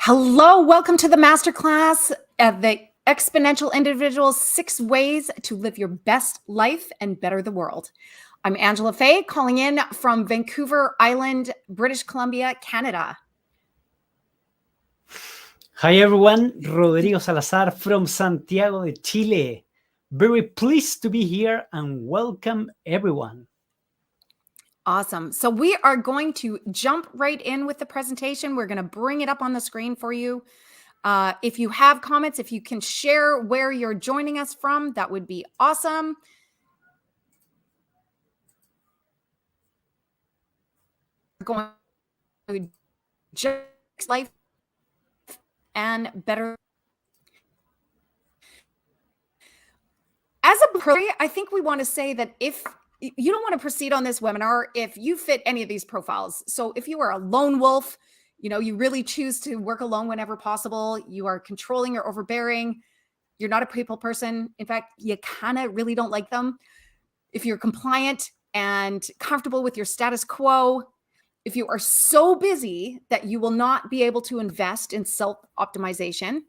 Hello, welcome to the Masterclass of the Exponential Individual 6 Ways to Live Your Best Life and Better the World. I'm Angela Fay, calling in from Vancouver Island, British Columbia, Canada. Hi everyone, Rodrigo Salazar from Santiago de Chile. Very pleased to be here and welcome everyone. Awesome. So we are going to jump right in with the presentation. We're going to bring it up on the screen for you. If you have comments, if you can share where you're joining us from, that would be awesome. Going to just life and better. As a pro, I think we want to say that if you don't want to proceed on this webinar, if you fit any of these profiles. So if you are a lone wolf, you really choose to work alone whenever possible, you are controlling or overbearing, you're not a people person. In fact, you kind of really don't like them. If you're compliant and comfortable with your status quo, if you are so busy that you will not be able to invest in self-optimization,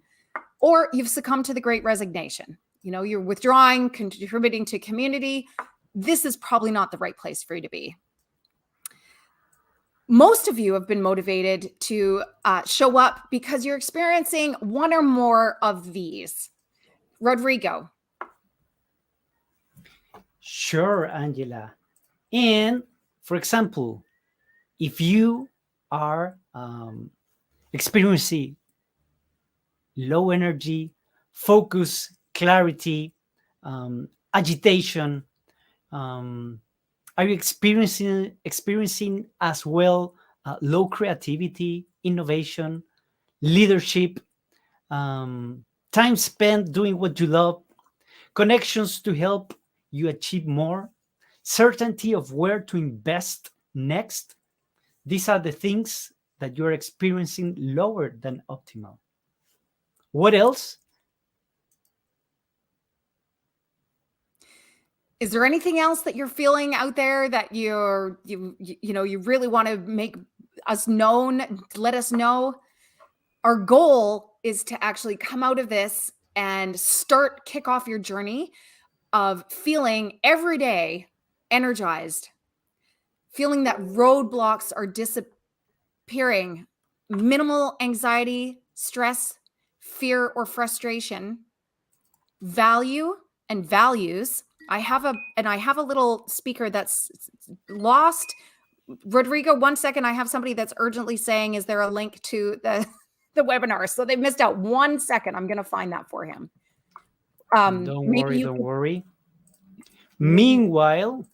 or you've succumbed to the Great Resignation, you're withdrawing, contributing to community, this is probably not the right place for you to be. Most of you have been motivated to show up because you're experiencing one or more of these. Rodrigo. Sure, Angela. And for example, if you are experiencing low energy, focus, clarity, agitation, are you experiencing as well low creativity, innovation, leadership, time spent doing what you love, connections to help you achieve more, certainty of where to invest next? These are the things that you're experiencing lower than optimal. What else? Is there anything else that you're feeling out there that you really want to make us known, let us know? Our goal is to actually come out of this and kick off your journey of feeling every day energized, feeling that roadblocks are disappearing, minimal anxiety, stress, fear, or frustration, value and values. I have a little speaker that's lost. Rodrigo, 1 second. I have somebody that's urgently saying, is there a link to the webinar? So they missed out 1 second. I'm going to find that for him. Don't worry. Meanwhile,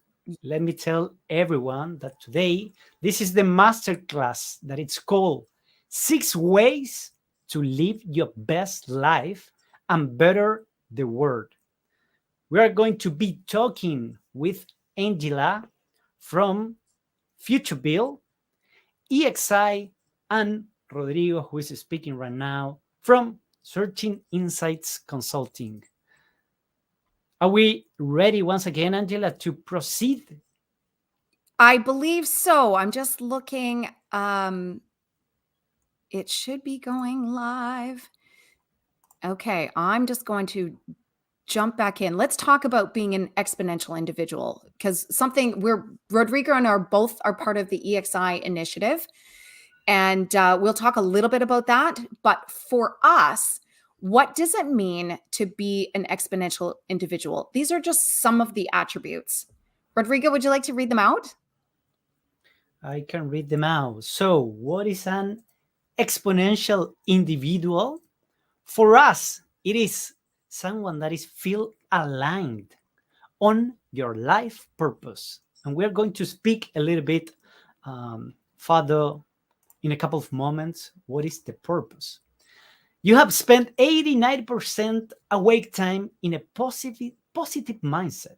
let me tell everyone that today, this is the masterclass that it's called 6 Ways to Live Your Best Life and Better the World. We are going to be talking with Angela from FutureBuild, EXI, and Rodrigo, who is speaking right now, from Searching Insights Consulting. Are we ready once again, Angela, to proceed? I believe so. I'm just looking. It should be going live. Okay, I'm just going to jump back in. Let's talk about being an exponential individual, because Rodrigo and I both are part of the EXI initiative. And we'll talk a little bit about that. But for us, what does it mean to be an exponential individual? These are just some of the attributes. Rodrigo, would you like to read them out? I can read them out. So, what is an exponential individual? For us, it is someone that is feel aligned on your life purpose. And we're going to speak a little bit further in a couple of moments. What is the purpose? You have spent 89% awake time in a positive mindset.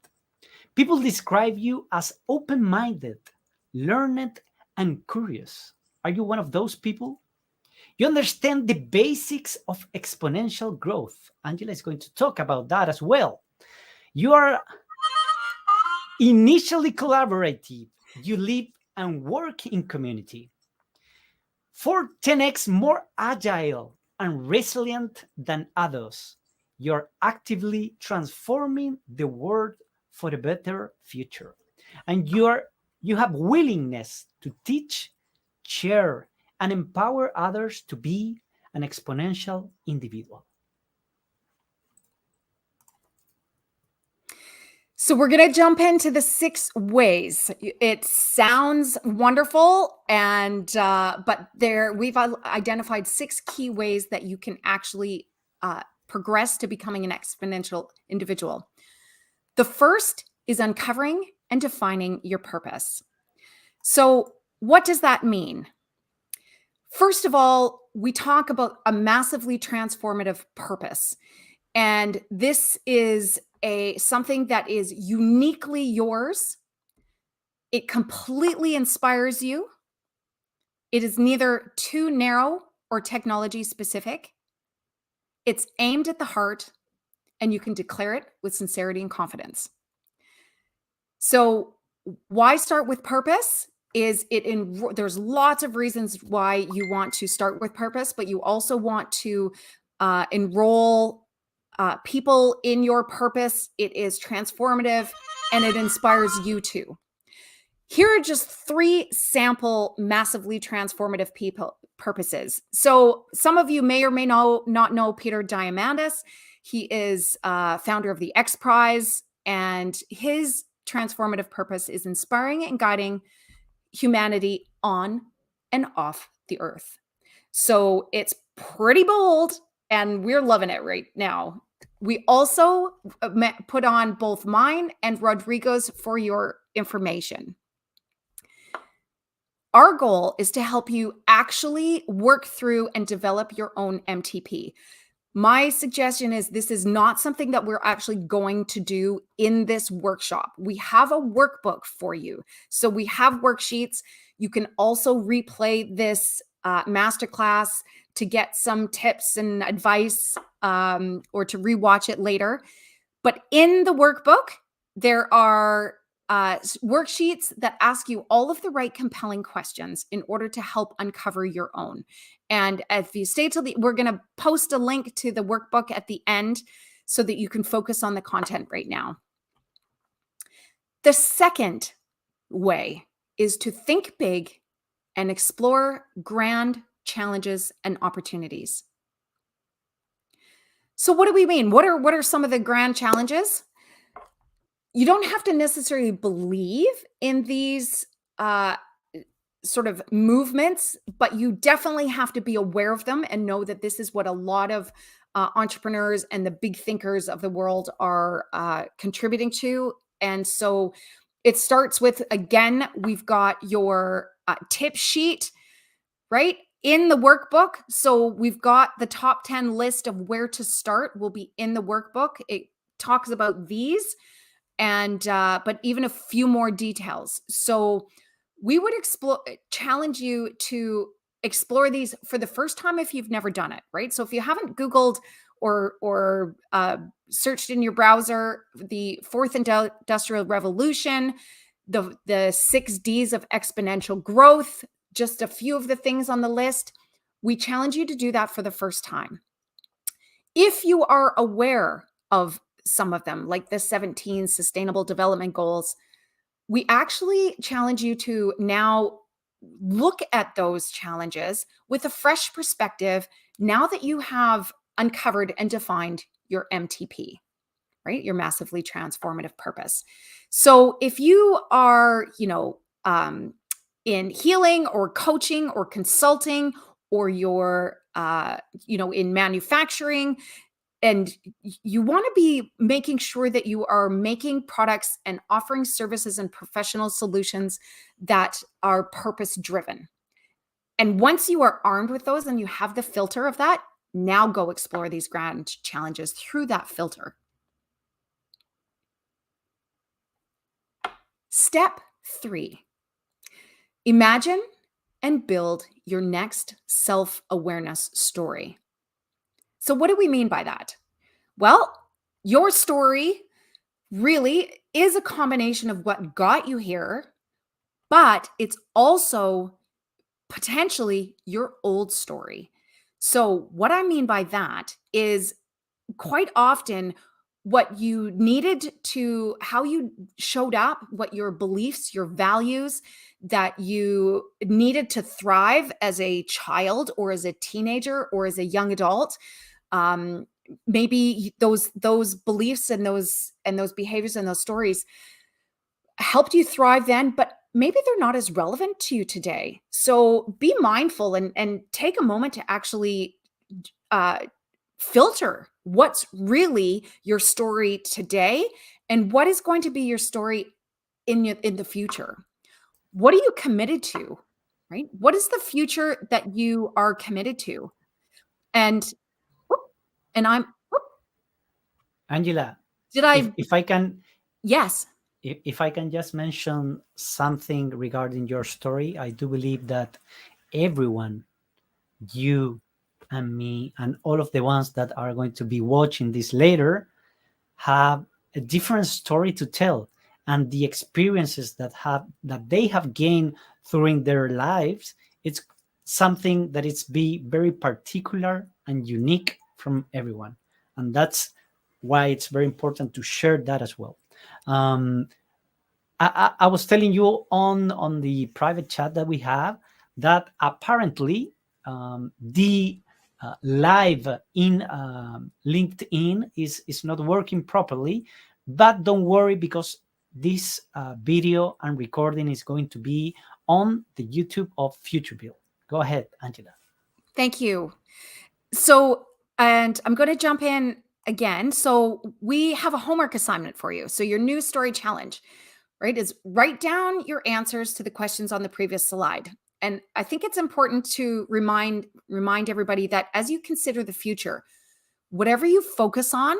People describe you as open-minded, learned, and curious. Are you one of those people? You understand the basics of exponential growth. Angela is going to talk about that as well. You are initially collaborative. You live and work in community. For 10x more agile and resilient than others, you're actively transforming the world for a better future. And you have willingness to teach, share, and empower others to be an exponential individual. So we're going to jump into the 6 ways. It sounds wonderful, and but we've identified 6 key ways that you can actually progress to becoming an exponential individual. The first is uncovering and defining your purpose. So what does that mean? First of all, we talk about a massively transformative purpose. And this is something that is uniquely yours. It completely inspires you. It is neither too narrow or technology specific. It's aimed at the heart, and you can declare it with sincerity and confidence. So why start with purpose? There's lots of reasons why you want to start with purpose, but you also want to enroll people in your purpose. It is transformative and it inspires you too. Here are just 3 sample massively transformative purposes. So some of you may or may not know Peter Diamandis. He is founder of the X Prize, and his transformative purpose is inspiring and guiding humanity on and off the earth. So it's pretty bold, and we're loving it right now. We also put on both mine and Rodrigo's for your information. Our goal is to help you actually work through and develop your own MTP. My suggestion is this is not something that we're actually going to do in this workshop. We have a workbook for you. So we have worksheets. You can also replay this masterclass to get some tips and advice or to rewatch it later. But in the workbook, there are worksheets that ask you all of the right compelling questions in order to help uncover your own. And if you stay till we're going to post a link to the workbook at the end so that you can focus on the content right now. The second way is to think big and explore grand challenges and opportunities. So what do we mean? What are some of the grand challenges? You don't have to necessarily believe in these sort of movements, but you definitely have to be aware of them and know that this is what a lot of entrepreneurs and the big thinkers of the world are contributing to. And so it starts with, again, we've got your tip sheet, right? In the workbook. So we've got the top 10 list of where to start will be in the workbook. It talks about these and but even a few more details. So we would challenge you to explore these for the first time if you've never done it, right? So if you haven't Googled or searched in your browser the fourth industrial revolution, the 6 Ds of exponential growth, just a few of the things on the list, we challenge you to do that for the first time. If you are aware of some of them, like the 17 Sustainable Development Goals, we actually challenge you to now look at those challenges with a fresh perspective now that you have uncovered and defined your MTP, right? Your massively transformative purpose. So if you are, in healing or coaching or consulting, or you're, in manufacturing, and you want to be making sure that you are making products and offering services and professional solutions that are purpose driven. And once you are armed with those and you have the filter of that, now go explore these grand challenges through that filter. Step 3, imagine and build your next self-awareness story. So what do we mean by that? Well, your story really is a combination of what got you here, but it's also potentially your old story. So, what I mean by that is quite often what you needed to, how you showed up, what your beliefs, your values that you needed to thrive as a child or as a teenager or as a young adult. Um, maybe those beliefs and those behaviors and those stories helped you thrive then, but maybe they're not as relevant to you today. So be mindful and take a moment to actually uh, filter what's really your story today and what is going to be your story in the future. What are you committed to? Right? What is the future that you are committed to? And whoop, and I'm whoop, Angela, did if, I if I can yes. if I can just mention something regarding your story, I do believe that everyone, you and me, and all of the ones that are going to be watching this later, have a different story to tell, and the experiences that they have gained during their lives, it's something that it's be very particular and unique from everyone, and that's why it's very important to share that as well. um, I was telling you on the private chat that we have that apparently the live in LinkedIn is not working properly, but don't worry because this video and recording is going to be on the YouTube of FutureBuild. Go ahead, Angela. Thank you. So, and I'm going to jump in again. So, we have a homework assignment for you. So, your new story challenge, right, is write down your answers to the questions on the previous slide. And I think it's important to remind everybody that as you consider the future, whatever you focus on,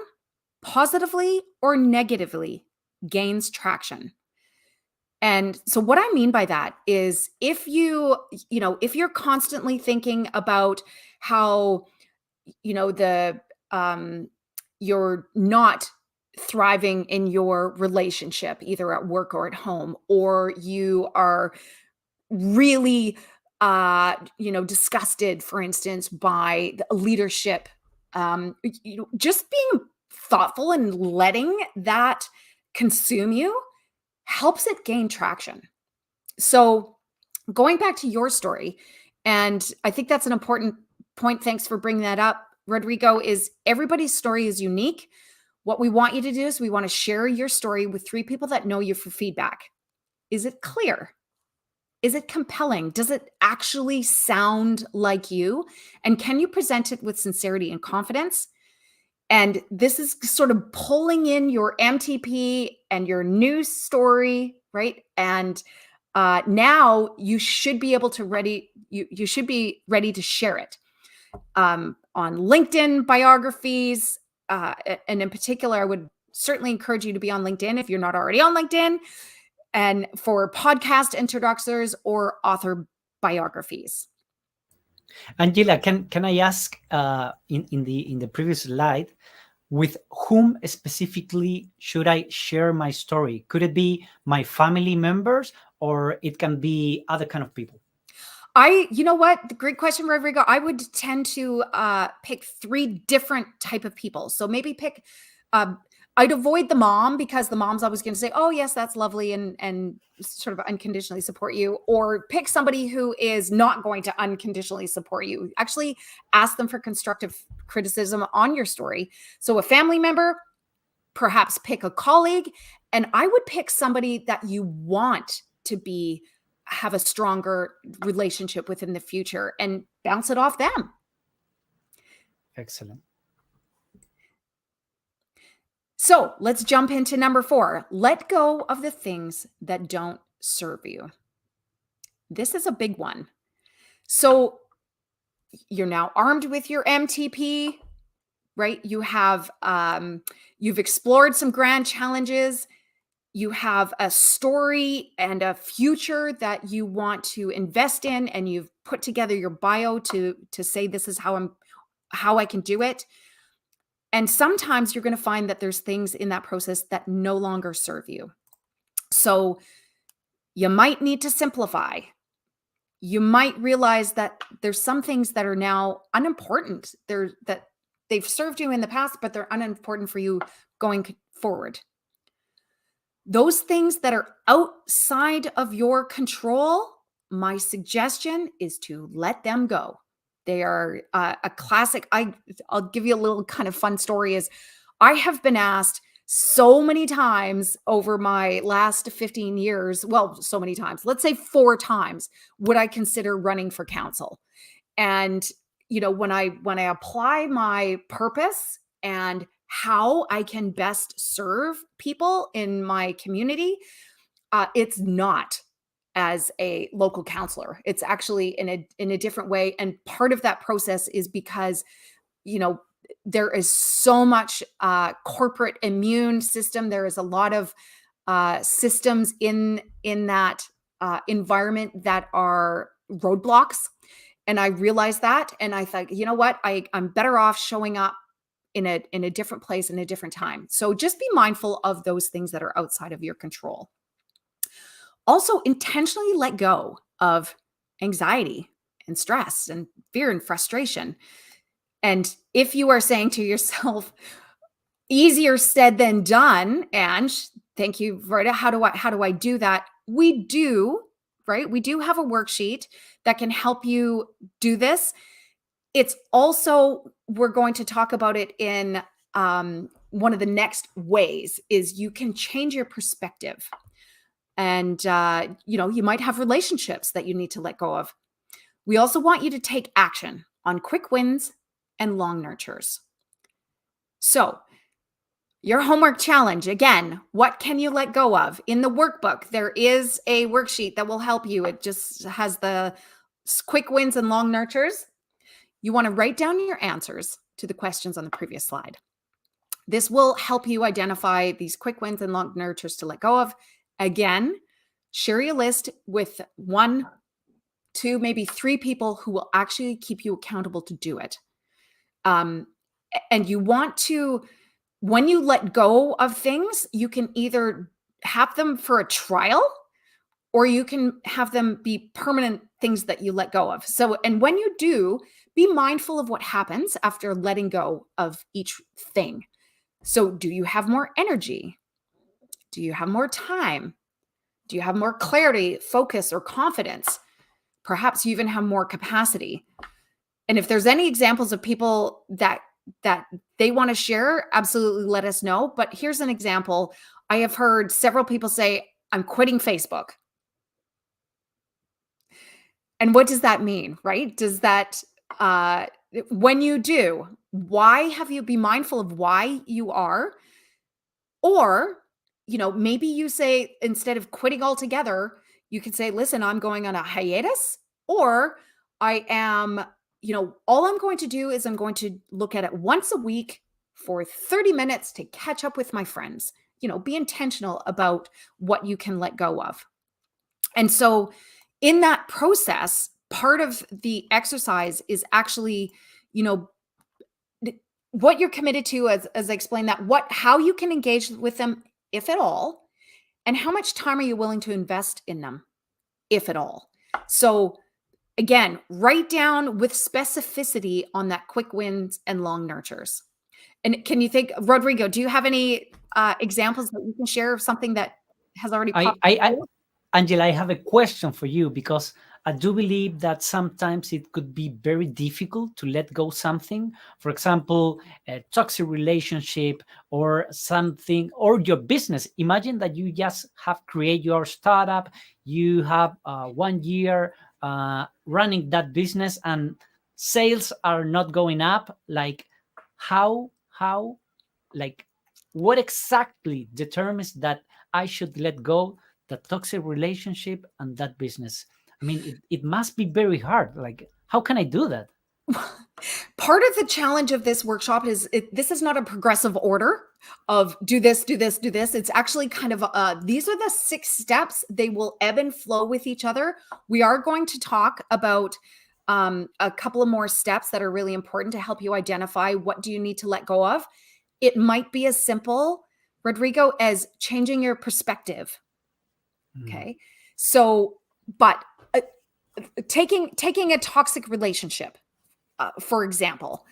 positively or negatively, gains traction. And so what I mean by that is if if you're constantly thinking about how the you're not thriving in your relationship either at work or at home, or you are really disgusted, for instance, by the leadership, just being thoughtful and letting that consume you helps it gain traction. So going back to your story, and I think that's an important point. Thanks for bringing that up, Rodrigo. Is everybody's story is unique. What we want you to do is we want to share your story with 3 people that know you for feedback. Is it clear? Is it compelling? Does it actually sound like you? And can you present it with sincerity and confidence? And this is sort of pulling in your MTP and your news story, right? And now you should be able to you should be ready to share it on LinkedIn biographies. And in particular, I would certainly encourage you to be on LinkedIn if you're not already on LinkedIn, and for podcast introductors or author biographies. Angela, can I ask in the previous slide, with whom specifically should I share my story? Could it be my family members or it can be other kind of people? You know what? Great question, Rodrigo. I would tend to pick 3 different type of people. So maybe pick, I'd avoid the mom because the mom's always going to say, "Oh yes, that's lovely," and sort of unconditionally support you. Or pick somebody who is not going to unconditionally support you. Actually, ask them for constructive criticism on your story. So a family member, perhaps pick a colleague, and I would pick somebody that you want to have a stronger relationship with in the future and bounce it off them. Excellent. So let's jump into number 4. Let go of the things that don't serve you. This is a big one. So you're now armed with your MTP, right? You've explored some grand challenges. You have a story and a future that you want to invest in, and you've put together your bio to say this is how I can do it. And sometimes you're going to find that there's things in that process that no longer serve you. So you might need to simplify. you might realize that there's some things that are now unimportant. That they've served you in the past, but they're unimportant for you going forward. Those things that are outside of your control, my suggestion is to let them go. They are a classic. I'll give you a little kind of fun story. Is I have been asked so many times over my last 15 years, well, so many times, let's say 4 times, would I consider running for council? And when I apply my purpose and how I can best serve people in my community, it's not as a local counselor. It's actually in a different way. And part of that process is because, there is so much corporate immune system. There is a lot of systems in that environment that are roadblocks. And I realized that. And I thought, you know what? I'm better off showing up in a different place, in a different time. So just be mindful of those things that are outside of your control. Also, intentionally let go of anxiety and stress and fear and frustration. And if you are saying to yourself, easier said than done, and thank you, Verda, how do I do that? We do, right? We do have a worksheet that can help you do this. It's also, we're going to talk about it in one of the next ways, is you can change your perspective. And, you might have relationships that you need to let go of. We also want you to take action on quick wins and long nurtures. So your homework challenge, again, what can you let go of? In the workbook, there is a worksheet that will help you. It just has the quick wins and long nurtures. You want to write down your answers to the questions on the previous slide. This will help you identify these quick wins and long nurtures to let go of. Again, share your list with 1, 2, maybe 3 people who will actually keep you accountable to do it. And you want to, when you let go of things, you can either have them for a trial, or you can have them be permanent things that you let go of. So, and when you do, be mindful of what happens after letting go of each thing. So, do you have more energy? Do you have more time? Do you have more clarity, focus, or confidence? Perhaps you even have more capacity. And if there's any examples of people that they want to share, absolutely let us know. But here's an example. I have heard several people say, I'm quitting Facebook. And what does that mean, right? Does that, when you do, why have you be mindful of why you are? Or, maybe you say, instead of quitting altogether, you could say, listen, I'm going on a hiatus, or I am, all I'm going to do is I'm going to look at it once a week for 30 minutes to catch up with my friends. Be intentional about what you can let go of. And so in that process, part of the exercise is actually, what you're committed to, as I explained that, how you can engage with them, if at all, and how much time are you willing to invest in them, if at all. So again, write down with specificity on that quick wins and long nurtures. And can you think, Rodrigo, do you have any examples that you can share of something that has already popped up? Angela, I have a question for you, because I do believe that sometimes it could be very difficult to let go something. For example, a toxic relationship or something, or your business. Imagine that you just have created your startup. You have 1 year running that business, and sales are not going up. Like how, like what exactly determines that I should let go the toxic relationship and that business? I mean, it must be very hard. Like, how can I do that? Part of the challenge of this workshop is this is not a progressive order of do this, do this, do this. It's actually kind of, these are the 6 steps. They will ebb and flow with each other. We are going to talk about a couple of more steps that are really important to help you identify what do you need to let go of. It might be as simple, Rodrigo, as changing your perspective. Okay. So, but taking a toxic relationship, for example,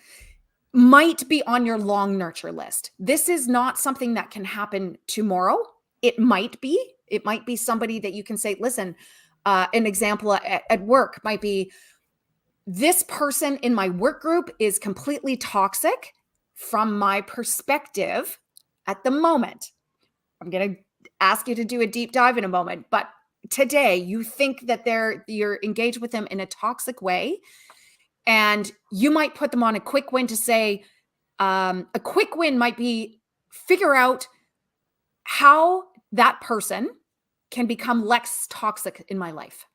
might be on your long nurture list. This is not something that can happen tomorrow. It might be. It might be somebody that you can say, listen, an example at work might be, this person in my work group is completely toxic from my perspective at the moment. I'm going to ask you to do a deep dive in a moment, but today you think that you're engaged with them in a toxic way, and you might put them on a quick win to say, a quick win might be figure out how that person can become less toxic in my life.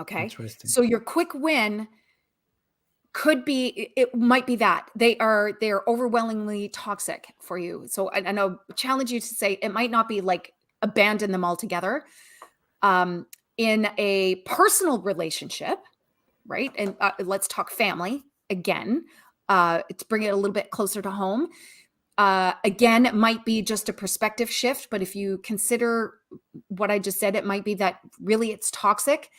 Okay. Interesting. So your quick win could be, it might be that they are overwhelmingly toxic for you. So I know, challenge you to say, it might not be like abandon them altogether. In a personal relationship, right? And let's talk family again, to bring it a little bit closer to home. Again, it might be just a perspective shift, but if you consider what I just said, it might be that really it's toxic.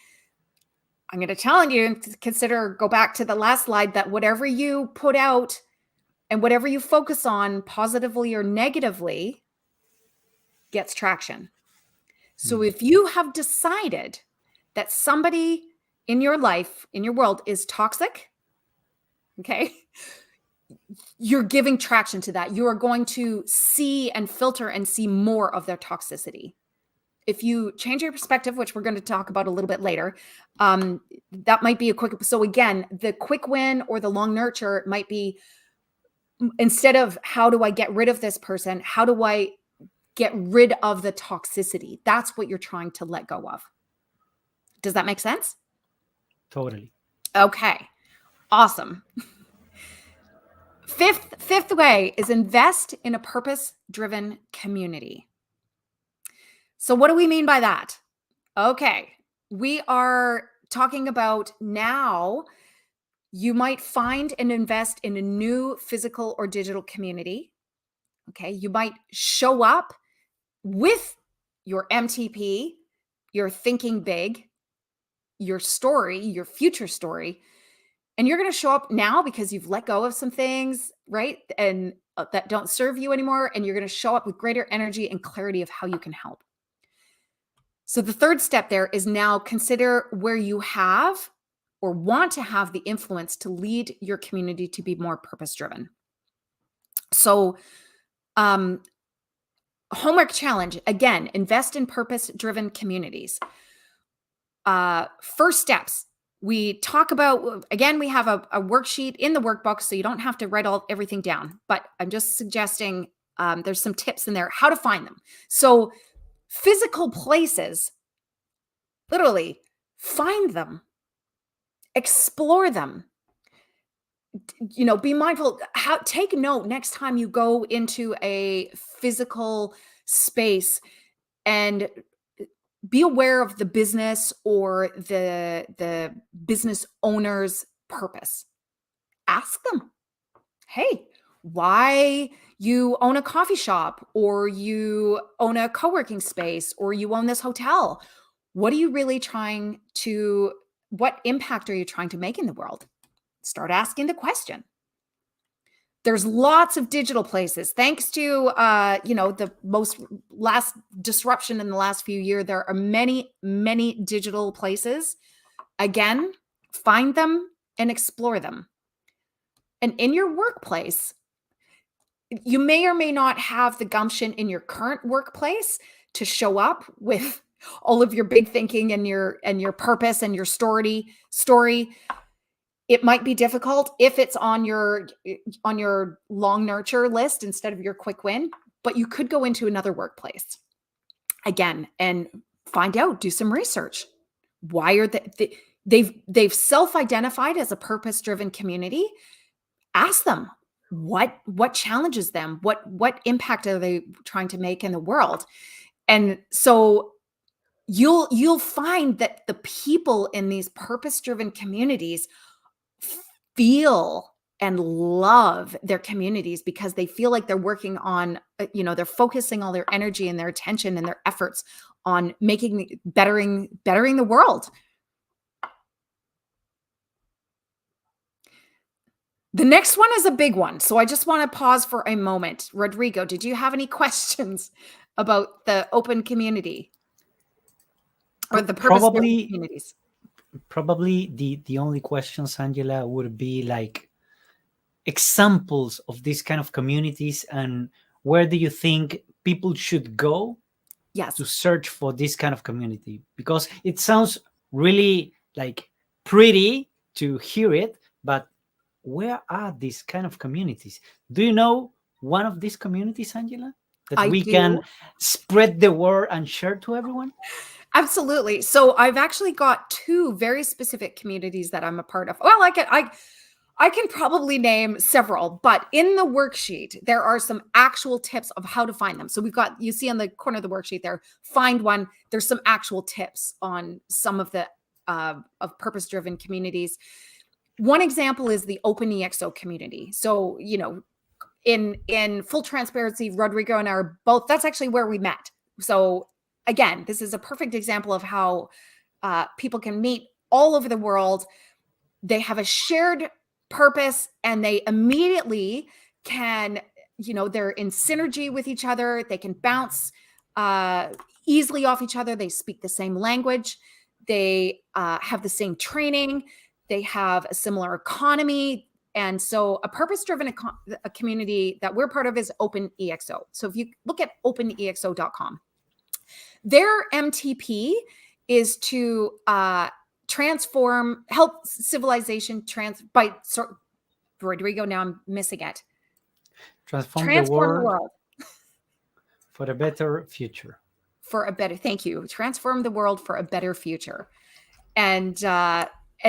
I'm going to challenge you to consider, go back to the last slide, that whatever you put out and whatever you focus on, positively or negatively, gets traction. So if you have decided that somebody in your life, in your world, is toxic, okay, you're giving traction to that. You are going to see and filter and see more of their toxicity. If you change your perspective, which we're going to talk about a little bit later, that might be a quick. So again, the quick win or the long nurture might be, instead of how do I get rid of this person, how do I get rid of the toxicity? That's what you're trying to let go of. Does that make sense? Totally. Okay. Awesome. Fifth way is invest in a purpose-driven community. So what do we mean by that? Okay. We are talking about, now you might find and invest in a new physical or digital community. Okay. You might show up with your MTP, your thinking big, your story, your future story. And you're going to show up now because you've let go of some things, right? And that don't serve you anymore. And you're going to show up with greater energy and clarity of how you can help. So the third step there is now consider where you have or want to have the influence to lead your community to be more purpose-driven. So, homework challenge, again, invest in purpose-driven communities. First steps, we talk about, again, we have a worksheet in the workbook, so you don't have to write everything down, but I'm just suggesting there's some tips in there, how to find them. So physical places, literally find them, explore them, be mindful, take note next time you go into a physical space, and be aware of the business or the business owner's purpose. Ask them, hey, why you own a coffee shop, or you own a co-working space, or you own this hotel? What are you really what impact are you trying to make in the world? Start asking the question. There's lots of digital places. Thanks to, the last disruption in the last few years, there are many, many digital places. Again, find them and explore them. And in your workplace, you may or may not have the gumption in your current workplace to show up with all of your big thinking and your purpose and your story. It might be difficult if it's on your long nurture list instead of your quick win, but you could go into another workplace again and find out, do some research. Why are they've self-identified as a purpose-driven community? Ask them what challenges them, what impact are they trying to make in the world? And so you'll find that the people in these purpose-driven communities feel and love their communities because they feel like they're working on, they're focusing all their energy and their attention and their efforts on bettering the world. The next one is a big one. So I just want to pause for a moment. Rodrigo, did you have any questions about the open community or the purpose-driven communities? Probably the only questions, Angela, would be like examples of these kind of communities, and where do you think people should go to search for this kind of community? Because it sounds really like pretty to hear it, but where are these kind of communities? Do you know one of these communities, Angela, that we can spread the word and share to everyone? Absolutely. So I've actually got 2 very specific communities that I'm a part of. Well, I can probably name several, but in the worksheet, there are some actual tips of how to find them. So you see on the corner of the worksheet there, find one. There's some actual tips on some of the of purpose-driven communities. One example is the Open EXO community. So, in full transparency, Rodrigo and I are both, that's actually where we met. So again, this is a perfect example of how people can meet all over the world. They have a shared purpose and they immediately can, they're in synergy with each other. They can bounce easily off each other. They speak the same language. They have the same training. They have a similar economy. And so a purpose-driven a community that we're part of is Open EXO. So if you look at openexo.com, their MTP is to help civilization Rodrigo, now I'm missing it. Transform the world for a better future. Thank you. Transform the world for a better future. And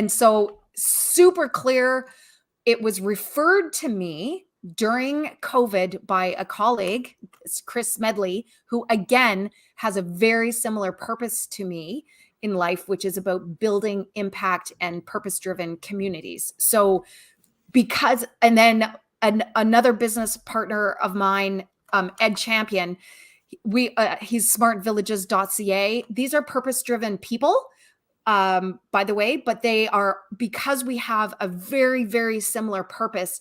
so super clear. It was referred to me during COVID by a colleague, Chris Smedley, who again has a very similar purpose to me in life, which is about building impact and purpose-driven communities. So and then another business partner of mine, Ed Champion, he's smartvillages.ca. These are purpose-driven people, by the way, but they are, because we have a very, very similar purpose,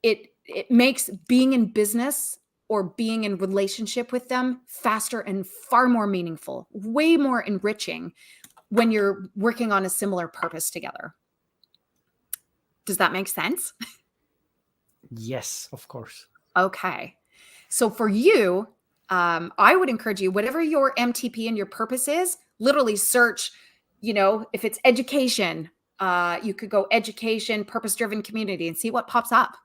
it makes being in business or being in relationship with them faster and far more meaningful, way more enriching when you're working on a similar purpose together. Does that make sense? Yes, of course. Okay. So for you, I would encourage you, whatever your MTP and your purpose is, literally search, if it's education, you could go education, purpose-driven community and see what pops up.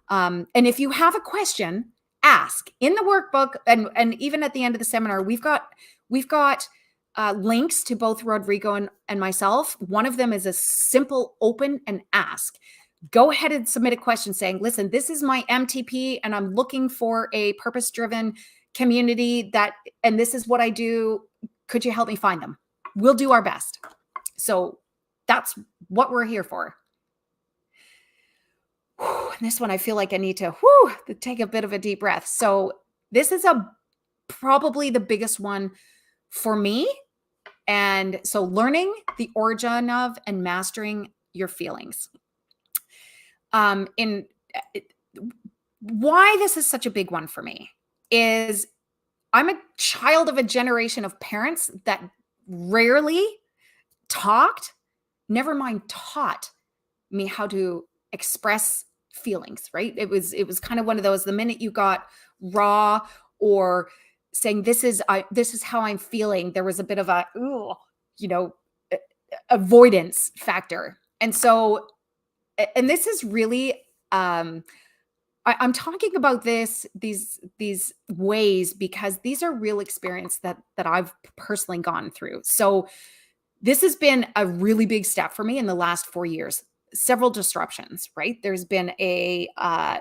And if you have a question, ask in the workbook. And even at the end of the seminar, we've got links to both Rodrigo and myself. One of them is a simple open and ask. Go ahead and submit a question saying, listen, this is my MTP and I'm looking for a purpose-driven community and this is what I do. Could you help me find them? We'll do our best. So that's what we're here for. This one, I feel like I need to take a bit of a deep breath. So this is probably the biggest one for me. And so learning the origin of and mastering your feelings. Why this is such a big one for me is I'm a child of a generation of parents that rarely never mind taught me how to express feelings, right? It was kind of one of those, the minute you got raw or saying, this is how I'm feeling, there was a bit of a, avoidance factor. And so, and this is really, I'm talking about these ways because these are real experience that I've personally gone through. So this has been a really big step for me in the last 4 years. Several disruptions, right? There's been a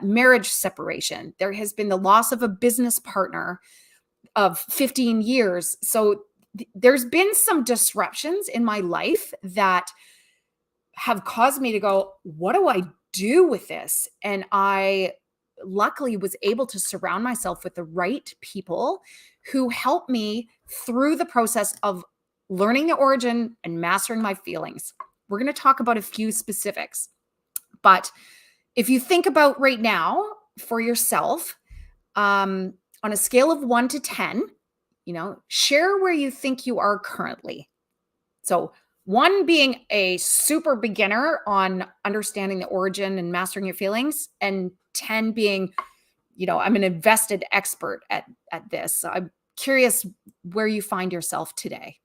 marriage separation. There has been the loss of a business partner of 15 years. So there's been some disruptions in my life that have caused me to go, what do I do with this? And I luckily was able to surround myself with the right people who helped me through the process of learning the origin and mastering my feelings. We're going to talk about a few specifics. But if you think about right now for yourself, on a scale of 1 to 10, share where you think you are currently. So 1 being a super beginner on understanding the origin and mastering your feelings, and 10 being, I'm an invested expert at this. So I'm curious where you find yourself today.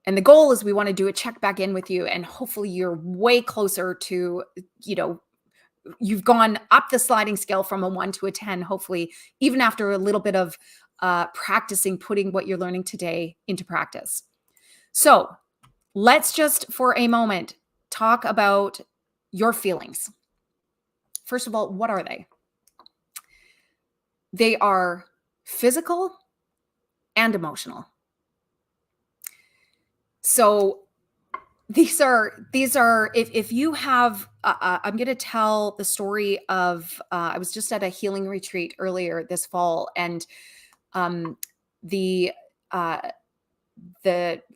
And the goal is we want to do a check back in with you, and hopefully you're way closer to, you've gone up the sliding scale from a 1 to a 10, hopefully, even after a little bit of practicing putting what you're learning today into practice. So let's just for a moment talk about your feelings. First of all, what are they? They are physical and emotional. So these are if you have I'm going to tell the story of I was just at a healing retreat earlier this fall, and the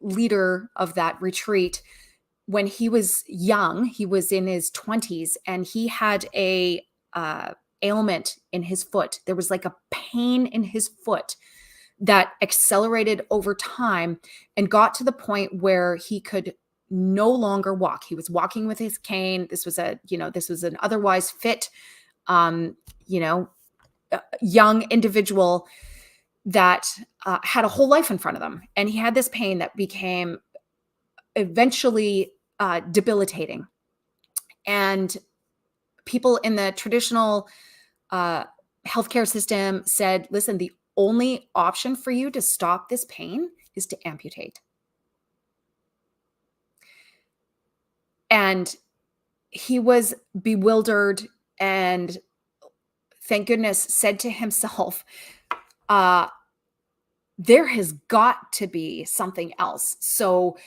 leader of that retreat, when he was young, he was in his 20s, and he had a ailment in his foot. There was like a pain in his foot that accelerated over time and got to the point where he could no longer walk. He was walking with his cane. This was an otherwise fit, young individual that had a whole life in front of them. And he had this pain that became eventually debilitating. And people in the traditional healthcare system said, listen, the only option for you to stop this pain is to amputate. And he was bewildered and, thank goodness, said to himself, there has got to be something else. So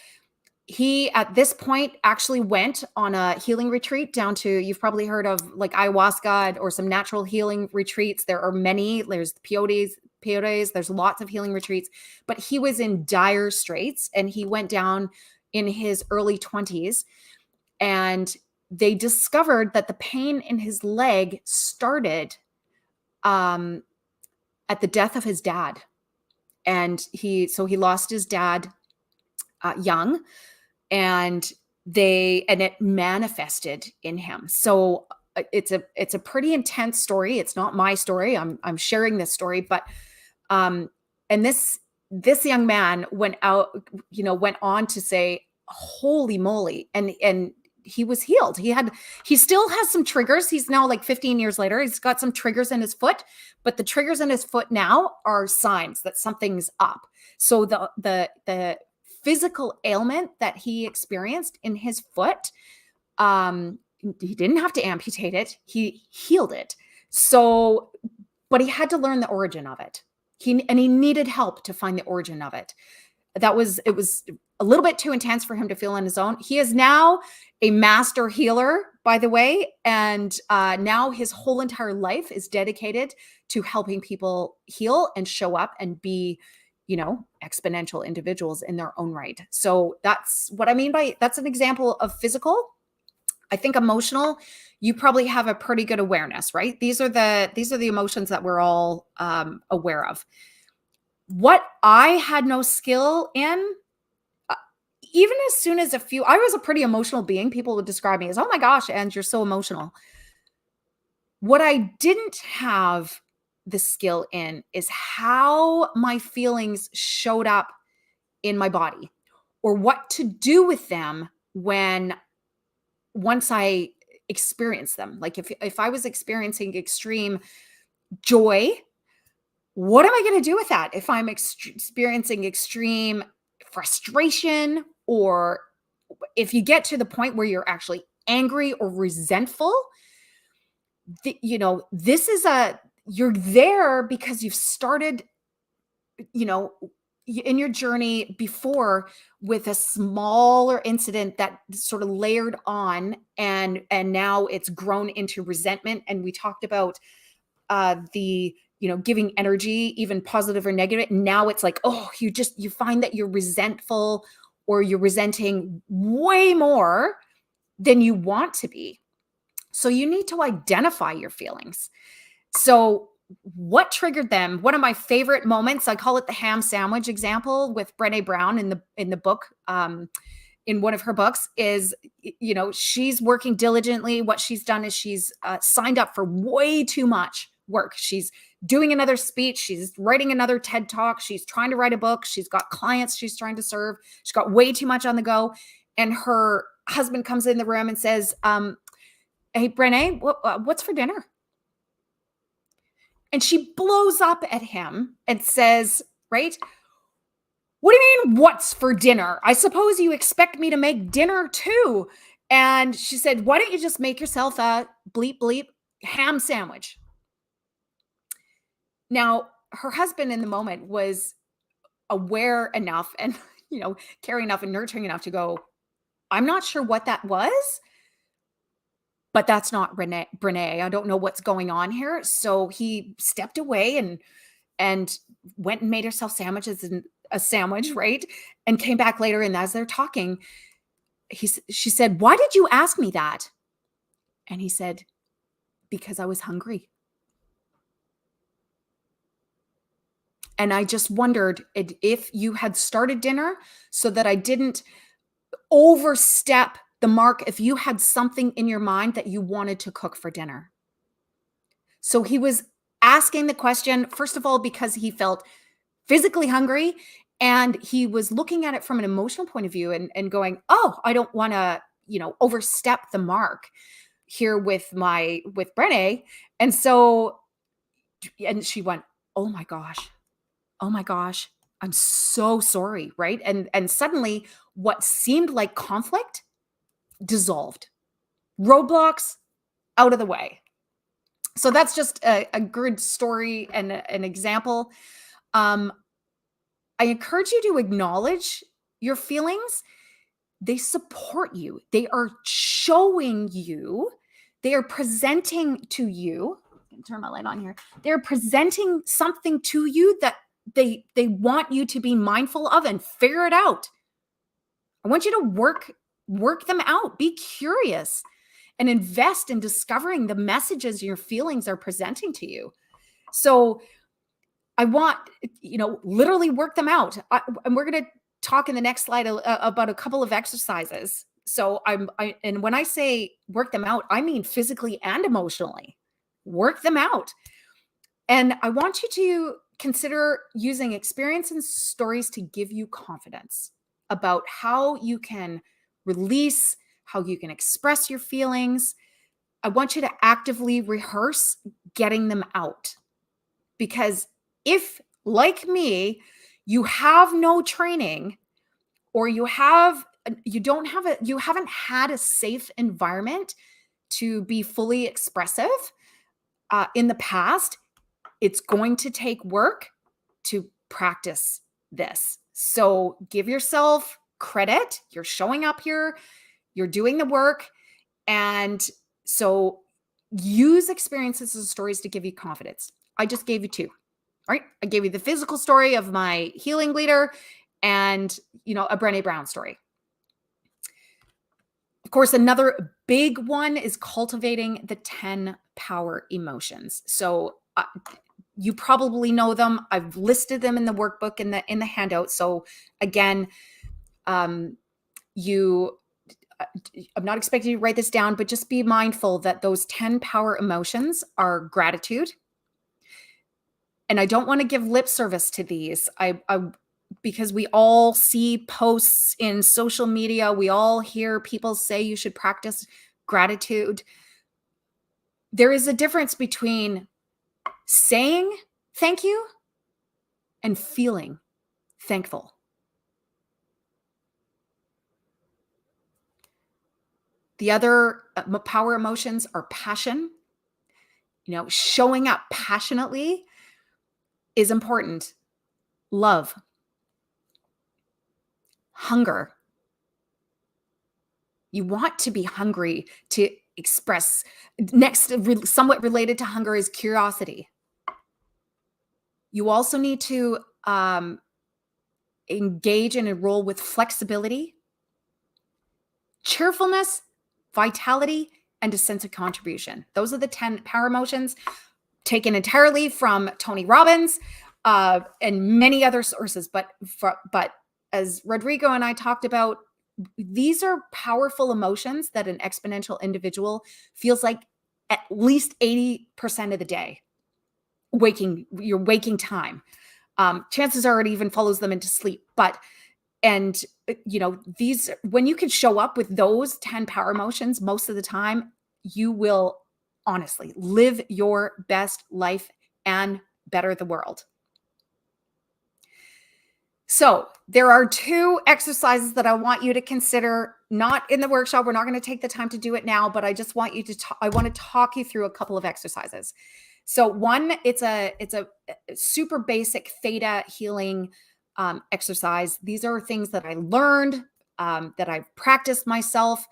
he, at this point, actually went on a healing retreat down to, you've probably heard of like ayahuasca or some natural healing retreats. There are many. There's peyotes, there's lots of healing retreats, but he was in dire straits, and he went down in his early 20s, and they discovered that the pain in his leg started at the death of his dad. And he lost his dad young, and it manifested in him. So it's a pretty intense story. It's not my story. I'm sharing this story, but and this young man went on to say, holy moly, and he was healed. He still has some triggers. He's now like 15 years later. He's got some triggers in his foot, but the triggers in his foot now are signs that something's up. So the physical ailment that he experienced in his foot, he didn't have to amputate it. He healed it. So, but he had to learn the origin of it. He needed help to find the origin of it. It was a little bit too intense for him to feel on his own. He is now a master healer, by the way. And now his whole entire life is dedicated to helping people heal and show up and be, exponential individuals in their own right. So that's what I mean by, that's an example of physical. I think emotional, you probably have a pretty good awareness, right? These are the emotions that we're all aware of. What I had no skill in, even as soon as I was a pretty emotional being. People would describe me as, oh my gosh, and you're so emotional. What I didn't have the skill in is how my feelings showed up in my body, or what to do with them once I experience them. Like if I was experiencing extreme joy, what am I going to do with that? If I'm experiencing extreme frustration, or if you get to the point where you're actually angry or resentful, you're there because you've started, in your journey before with a smaller incident that sort of layered on, and now it's grown into resentment. And we talked about the giving energy, even positive or negative. Now it's like, oh, you find that you're resentful, or you're resenting way more than you want to be. So you need to identify your feelings. So what triggered them? One of my favorite moments, I call it the ham sandwich example with Brené Brown in the book, in one of her books, is, she's working diligently. What she's done is she's signed up for way too much work. She's doing another speech. She's writing another TED Talk. She's trying to write a book. She's got clients she's trying to serve. She's got way too much on the go. And her husband comes in the room and says, hey, Brené, what's for dinner? And she blows up at him and says, right? What do you mean, what's for dinner? I suppose you expect me to make dinner too. And she said, why don't you just make yourself a bleep bleep ham sandwich? Now, her husband in the moment was aware enough and, caring enough and nurturing enough to go, I'm not sure what that was, but that's not Brené. I don't know what's going on here. So he stepped away and went and made herself sandwiches and a sandwich, right? And came back later. And as they're talking, she said, why did you ask me that? And he said, because I was hungry. And I just wondered if you had started dinner so that I didn't overstep the mark, if you had something in your mind that you wanted to cook for dinner. So he was asking the question, first of all, because he felt physically hungry, and he was looking at it from an emotional point of view and going, oh, I don't want to, overstep the mark here with Brené. And so, and she went, oh my gosh, I'm so sorry. Right. And suddenly what seemed like conflict dissolved. Roadblocks out of the way. So that's just a good story and an example. I encourage you to acknowledge your feelings. They support you. They are showing you. They are presenting to you. I can turn my light on here. They're presenting something to you that they want you to be mindful of and figure it out. I want you to work them out. Be curious and invest in discovering the messages your feelings are presenting to you. So I want, literally work them out. And we're going to talk in the next slide about a couple of exercises. So and when I say work them out, I mean physically and emotionally. Work them out. And I want you to consider using experience and stories to give you confidence about how you can release, how you can express your feelings. I want you to actively rehearse getting them out. Because if, like me, you have no training, or you haven't had a safe environment to be fully expressive in the past, it's going to take work to practice this. So give yourself credit. You're showing up here, you're doing the work. And so use experiences and stories to give you confidence. I just gave you two. All right. I gave you the physical story of my healing leader and, a Brené Brown story. Of course, another big one is cultivating the 10 power emotions. So you probably know them. I've listed them in the workbook in the handout. So again, I'm not expecting you to write this down, but just be mindful that those 10 power emotions are gratitude. And I don't want to give lip service to these. Because we all see posts in social media, we all hear people say you should practice gratitude. There is a difference between saying thank you and feeling thankful. The other power emotions are passion. Showing up passionately is important. Love. hunger. You want to be hungry to express. Next, somewhat related to hunger is curiosity. You also need to engage and enroll with flexibility, cheerfulness, vitality, and a sense of contribution. Those are the 10 power emotions taken entirely from Tony Robbins and many other sources. But as Rodrigo and I talked about, these are powerful emotions that an exponential individual feels like at least 80% of the day, your waking time. Chances are it even follows them into sleep. And these, when you can show up with those 10 power emotions most of the time, you will honestly live your best life and better the world. So there are 2 exercises that I want you to consider, not in the workshop. We're not going to take the time to do it now, but I just want you to, I want to talk you through a couple of exercises. So one, it's a super basic theta healing exercise. These are things that I learned, that I've practiced myself.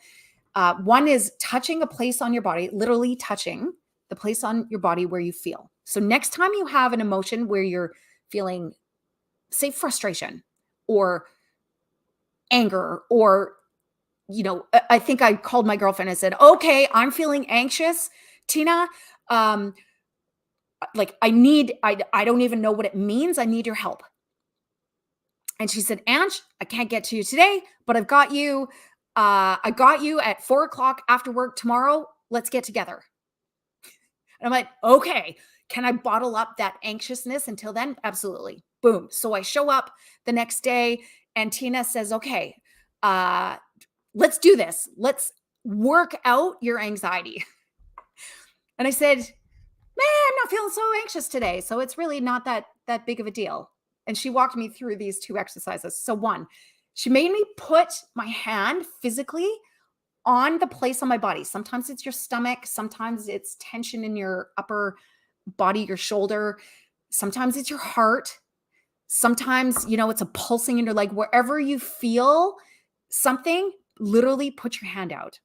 One is touching a place on your body, literally touching the place on your body where you feel. So next time you have an emotion where you're feeling, say, frustration or anger, or, I think I called my girlfriend and said, okay, I'm feeling anxious, Tina. Like I don't even know what it means. I need your help. And she said, Ange, I can't get to you today, but I've got you. I got you at 4:00 after work tomorrow. Let's get together. And I'm like, okay, can I bottle up that anxiousness until then? Absolutely. Boom. So I show up the next day and Tina says, okay, let's do this. Let's work out your anxiety. And I said, I'm not feeling so anxious today. So it's really not that big of a deal. And she walked me through these 2 exercises. So one, she made me put my hand physically on the place on my body. Sometimes it's your stomach. Sometimes it's tension in your upper body, your shoulder. Sometimes it's your heart. Sometimes, it's a pulsing in your leg. Wherever you feel something, literally put your hand out.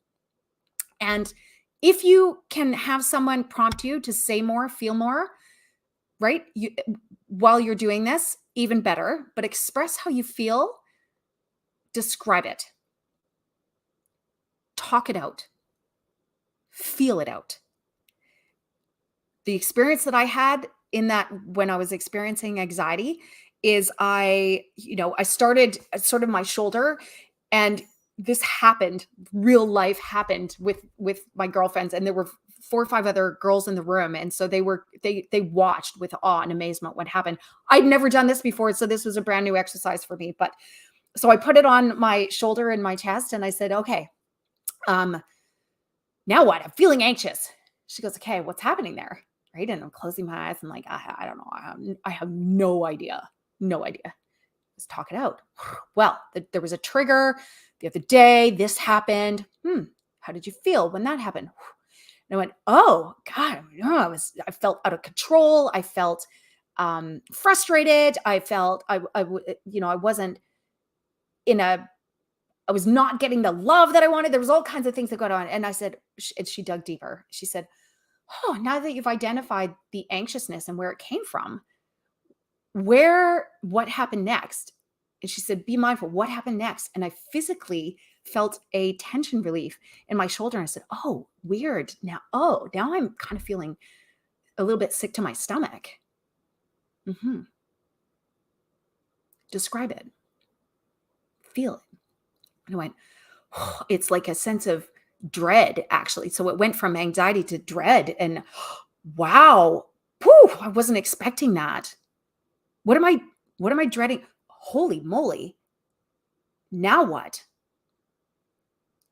And if you can have someone prompt you to say more, feel more, right? While you're doing this, even better, but express how you feel, describe it, talk it out, feel it out. The experience that I had in that when I was experiencing anxiety is I started sort of my shoulder, and this happened, real life happened with my girlfriends, and there were 4 or 5 other girls in the room. And so they watched with awe and amazement what happened. I'd never done this before. So this was a brand new exercise for me. But so I put it on my shoulder and my chest and I said, okay, now what? I'm feeling anxious. She goes, okay, what's happening there? Right. And I'm closing my eyes. I'm like, I don't know. I have no idea. No idea. Let's talk it out. Well, there was a trigger the other day. This happened. How did you feel when that happened? And I went, oh God, I felt out of control. I felt frustrated. I felt I wasn't I was not getting the love that I wanted. There was all kinds of things that got on. And I said, and she dug deeper. She said, oh, now that you've identified the anxiousness and where it came from, what happened next? And she said, be mindful. What happened next? And I physically felt a tension relief in my shoulder. And I said, oh, weird. Now I'm kind of feeling a little bit sick to my stomach. Describe it. Feel it. And I went, oh, it's like a sense of dread, actually. So it went from anxiety to dread. And wow, I wasn't expecting that. What am I dreading? Holy moly. Now what?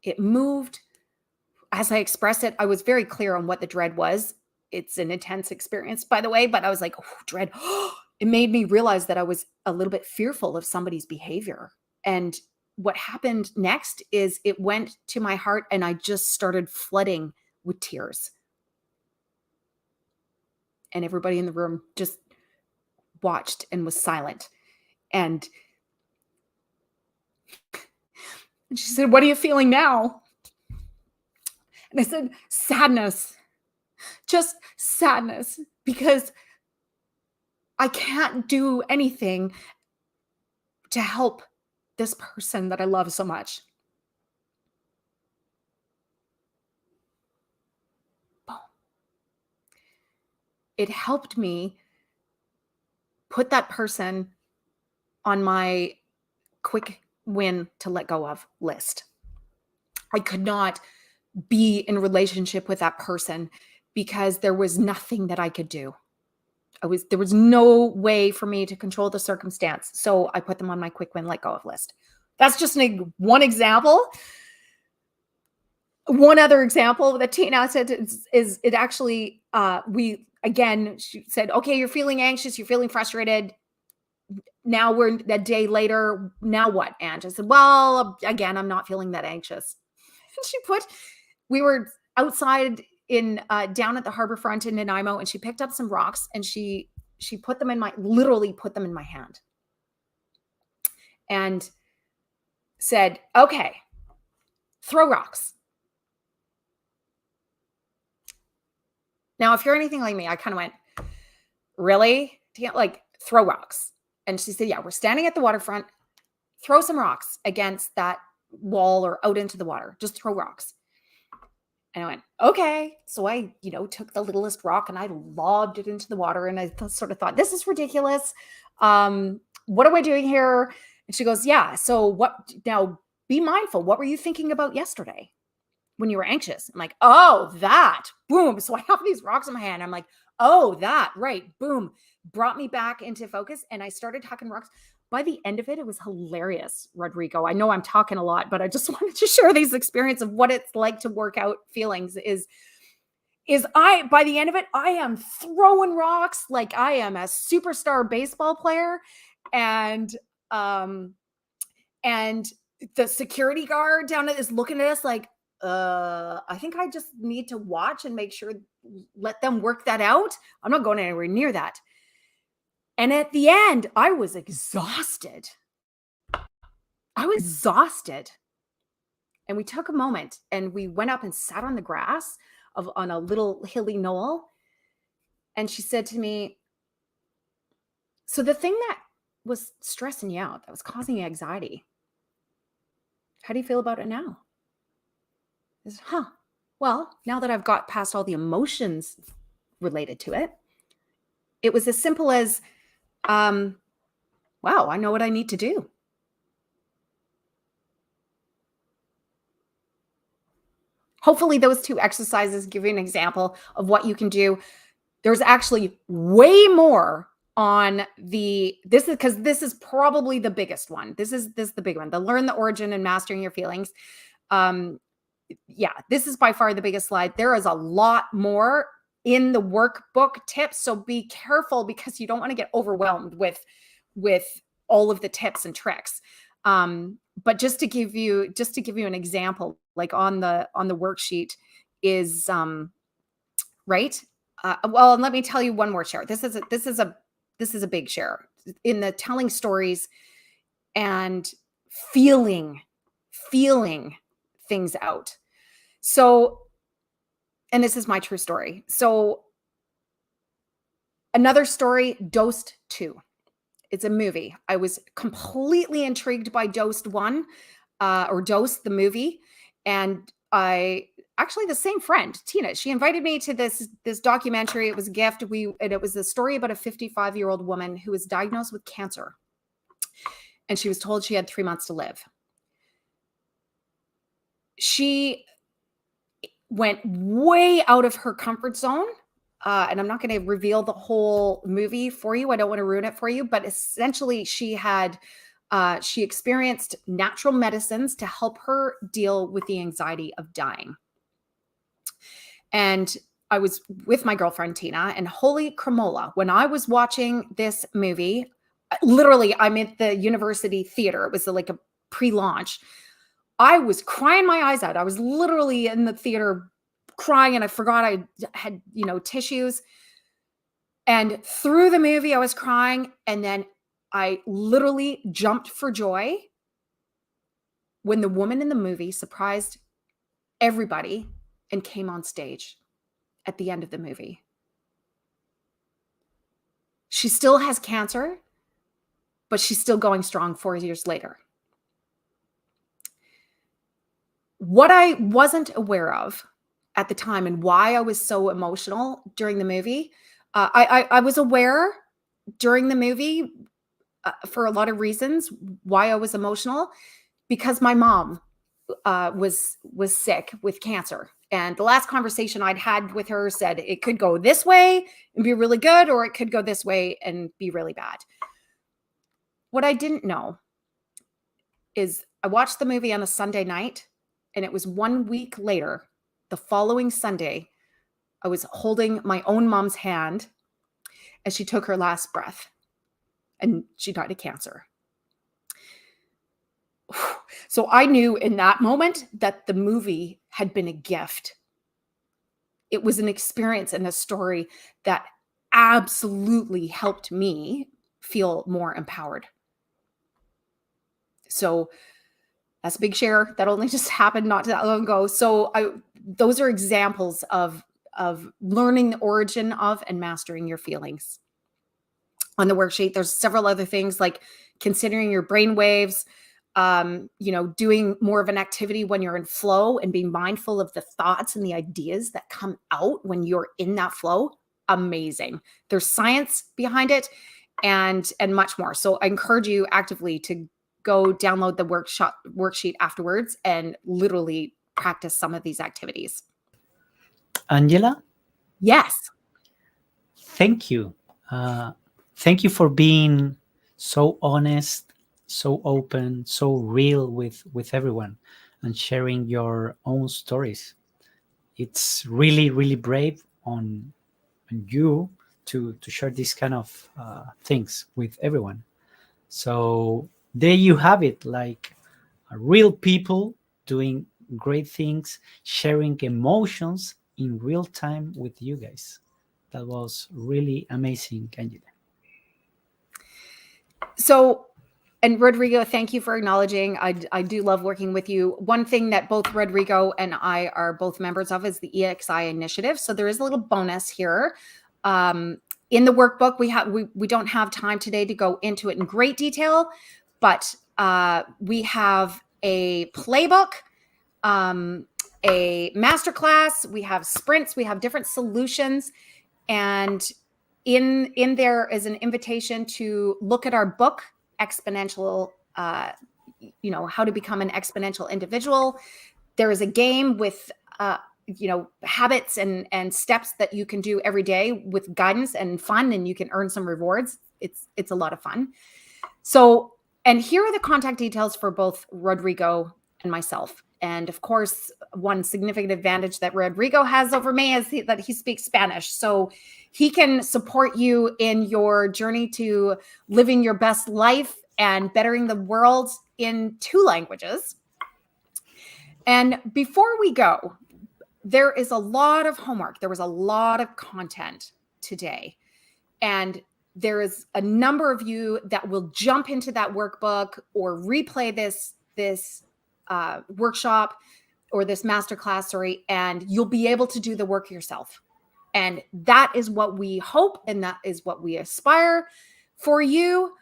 It moved. As I expressed it, I was very clear on what the dread was. It's an intense experience, by the way, but I was like, oh, dread. It made me realize that I was a little bit fearful of somebody's behavior. And what happened next is it went to my heart and I just started flooding with tears. And everybody in the room just watched and was silent. And And she said, "What are you feeling now?" And I said, "Sadness, just sadness, because I can't do anything to help this person that I love so much." Boom. It helped me put that person on my quick win to let go of list. I could not be in relationship with that person because there was nothing that I could do. There was no way for me to control the circumstance. So I put them on my quick win, let go of list. That's just one example. One other example that Tina said is it actually, she said, "Okay, you're feeling anxious, you're feeling frustrated. Now we're a day later. Now what, Ange?" I said, "Well, again, I'm not feeling that anxious." And we were outside in down at the harbor front in Nanaimo, and she picked up some rocks and she put them literally put them in my hand and said, "Okay, throw rocks." Now, if you're anything like me, I kind of went, "Really? Like, throw rocks?" And she said, "Yeah, we're standing at the waterfront. Throw some rocks against that wall or out into the water. Just throw rocks." And I went, "Okay." So I, took the littlest rock and I lobbed it into the water. And I sort of thought, this is ridiculous. What am I doing here? And she goes, "Yeah. So now be mindful. What were you thinking about yesterday when you were anxious?" I'm like, "Oh, that." Boom. So I have these rocks in my hand. I'm like, "Oh, that." Right. Boom. Brought me back into focus. And I started hucking rocks. By the end of it, it was hilarious, Rodrigo. I know I'm talking a lot, but I just wanted to share these experience of what it's like to work out feelings by the end of it, I am throwing rocks like I am a superstar baseball player. And and the security guard down is looking at us like, I think I just need to watch and make sure, let them work that out. I'm not going anywhere near that. And at the end, I was exhausted. And we took a moment and we went up and sat on the grass on a little hilly knoll. And she said to me, "So the thing that was stressing you out, that was causing you anxiety, how do you feel about it now?" I said, "Well, now that I've got past all the emotions related to it, it was as simple as, wow, I know what I need to do." Hopefully those two exercises give you an example of what you can do. There's actually way more on this is probably the biggest one. This is the big one. The learn the origin and mastering your feelings. Yeah, this is by far the biggest slide. There is a lot more in the workbook tips. So be careful because you don't want to get overwhelmed with all of the tips and tricks. But just to give you an example, like on the worksheet is right. Well, and let me tell you one more share. This is a big share in the telling stories and feeling things out. So, and this is my true story. So another story, Dosed 2. It's a movie. I was completely intrigued by Dosed 1, or Dosed the movie. And the same friend, Tina, she invited me to this documentary. It was a gift. It was a story about a 55-year-old woman who was diagnosed with cancer. And she was told she had 3 months to live. She went way out of her comfort zone. And I'm not going to reveal the whole movie for you. I don't want to ruin it for you. But essentially, she experienced natural medicines to help her deal with the anxiety of dying. And I was with my girlfriend, Tina, and holy cremola, when I was watching this movie, literally, I'm at the university theater. It was like a pre-launch. I was crying my eyes out. I was literally in the theater crying, and I forgot I had, tissues. And through the movie, I was crying. And then I literally jumped for joy when the woman in the movie surprised everybody and came on stage at the end of the movie. She still has cancer, but she's still going strong 4 years later. What I wasn't aware of at the time and why I was so emotional during the movie, I was aware during the movie for a lot of reasons why I was emotional, because my mom was sick with cancer. And the last conversation I'd had with her said it could go this way and be really good, or it could go this way and be really bad. What I didn't know is I watched the movie on a Sunday night, and it was 1 week later, the following Sunday, I was holding my own mom's hand as she took her last breath, and she died of cancer. So I knew in that moment that the movie had been a gift. It was an experience and a story that absolutely helped me feel more empowered. So that's a big share. That only just happened not that long ago. So those are examples of learning the origin of and mastering your feelings. On the worksheet, there's several other things like considering your brain waves, doing more of an activity when you're in flow and being mindful of the thoughts and the ideas that come out when you're in that flow. Amazing. There's science behind it and much more. So I encourage you actively to go download the worksheet afterwards and literally practice some of these activities. Angela? Yes. Thank you. Thank you for being so honest, so open, so real with everyone and sharing your own stories. It's really, really brave on you to share these kind of things with everyone. So there you have it, like real people doing great things, sharing emotions in real time with you guys. That was really amazing, Angela. So, and Rodrigo, thank you for acknowledging. I do love working with you. One thing that both Rodrigo and I are both members of is the EXI initiative. So there is a little bonus here. In the workbook, we don't have time today to go into it in great detail, but we have a playbook, a masterclass, we have sprints, we have different solutions, and in there is an invitation to look at our book, Exponential, how to become an exponential individual. There is a game with habits and steps that you can do every day with guidance and fun, and you can earn some rewards. It's a lot of fun. So, and here are the contact details for both Rodrigo and myself. And of course, one significant advantage that Rodrigo has over me is that he speaks Spanish. So he can support you in your journey to living your best life and bettering the world in 2 languages. And before we go, there is a lot of homework. There was a lot of content today. And there is a number of you that will jump into that workbook or replay this workshop or this masterclass, and you'll be able to do the work yourself. And that is what we hope, and that is what we aspire for you.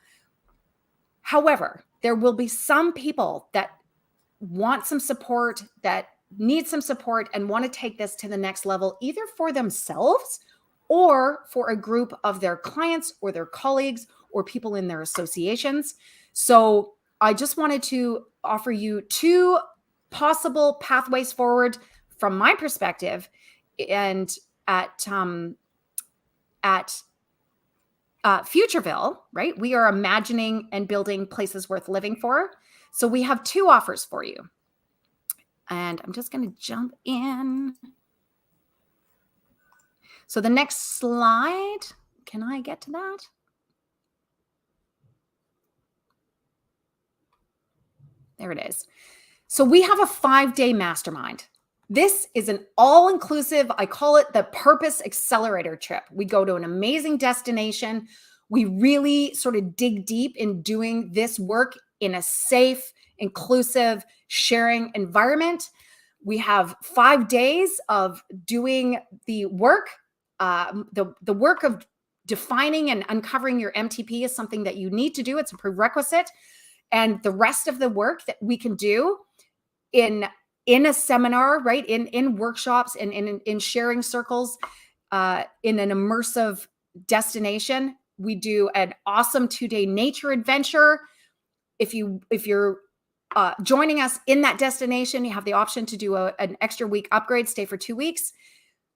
However, there will be some people that want some support, that need some support, and want to take this to the next level, either for themselves or for a group of their clients or their colleagues or people in their associations. So I just wanted to offer you 2 possible pathways forward from my perspective. And at Futureville, right, we are imagining and building places worth living for. So we have 2 offers for you. And I'm just going to jump in. So the next slide, can I get to that? There it is. So we have a 5-day mastermind. This is an all-inclusive, I call it the Purpose Accelerator trip. We go to an amazing destination. We really sort of dig deep in doing this work in a safe, inclusive, sharing environment. We have 5 days of doing the work. The work of defining and uncovering your MTP is something that you need to do. It's a prerequisite. And the rest of the work that we can do in a seminar, right? In workshops, in sharing circles, in an immersive destination. We do an awesome 2-day nature adventure. If you're joining us in that destination, you have the option to do an extra week upgrade, stay for 2 weeks.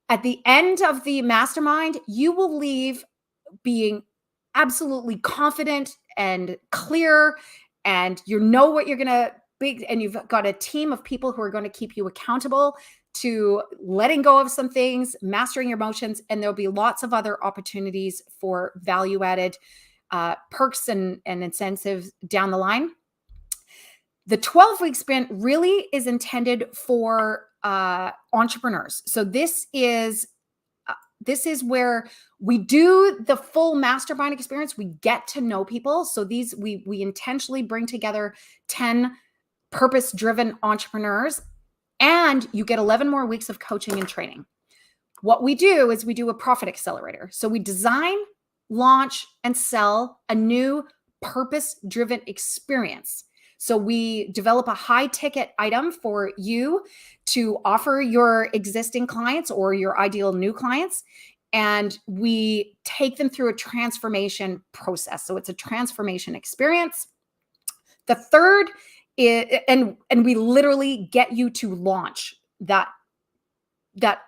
At the end of the mastermind, you will leave being absolutely confident and clear, and you know what you're going to be, and you've got a team of people who are going to keep you accountable to letting go of some things, mastering your emotions, and there'll be lots of other opportunities for value-added perks and incentives down the line. The 12-week sprint really is intended for entrepreneurs. So this is where we do the full mastermind experience. We get to know people. So we intentionally bring together 10 purpose-driven entrepreneurs, and you get 11 more weeks of coaching and training. What we do is we do a profit accelerator. So we design, launch, and sell a new purpose-driven experience. So we develop a high-ticket item for you to offer your existing clients or your ideal new clients, and we take them through a transformation process. So it's a transformation experience. The third is, and we literally get you to launch that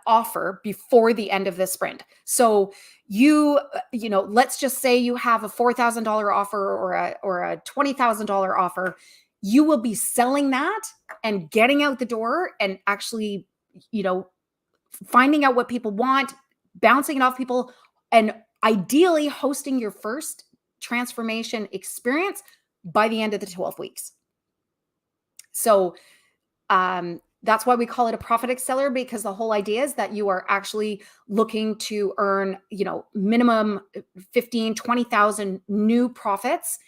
offer before the end of the sprint. So let's just say you have a $4,000 offer or a $20,000 offer. You will be selling that and getting out the door and actually, finding out what people want, bouncing it off people, and ideally hosting your first transformation experience by the end of the 12 weeks. So that's why we call it a profit accelerator, because the whole idea is that you are actually looking to earn, minimum 15, 20,000 new profits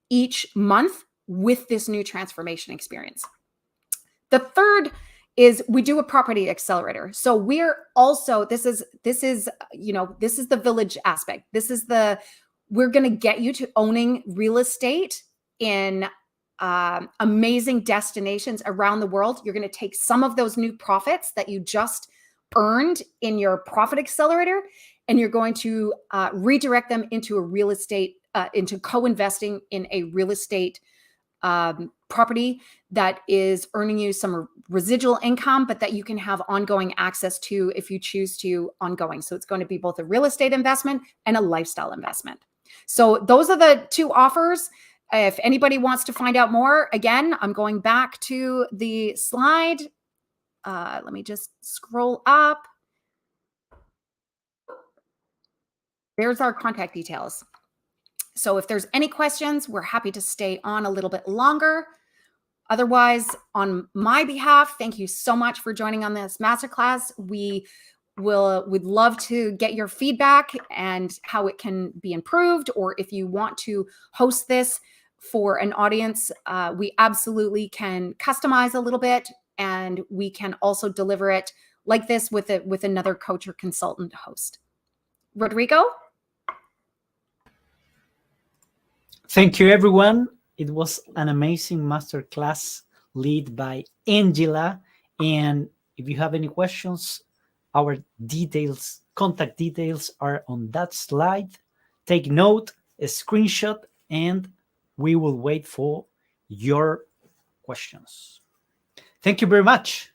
each month with this new transformation experience. The third is we do a property accelerator. So we're also, this is the village aspect. We're going to get you to owning real estate in amazing destinations around the world. You're going to take some of those new profits that you just earned in your profit accelerator, and you're going to redirect them into a real estate, into co-investing in a real estate property that is earning you some residual income, but that you can have ongoing access to if you choose to ongoing. So it's going to be both a real estate investment and a lifestyle investment. So those are the two offers. If anybody wants to find out more, again, I'm going back to the slide. Let me just scroll up. There's our contact details. So if there's any questions, we're happy to stay on a little bit longer. Otherwise, on my behalf, thank you so much for joining on this masterclass. We'd love to get your feedback and how it can be improved, or if you want to host this for an audience, we absolutely can customize a little bit, and we can also deliver it like this with another coach or consultant host. Rodrigo? Thank you, everyone. It was an amazing masterclass led by Angela. And if you have any questions, our contact details are on that slide. Take note, a screenshot, and we will wait for your questions. Thank you very much.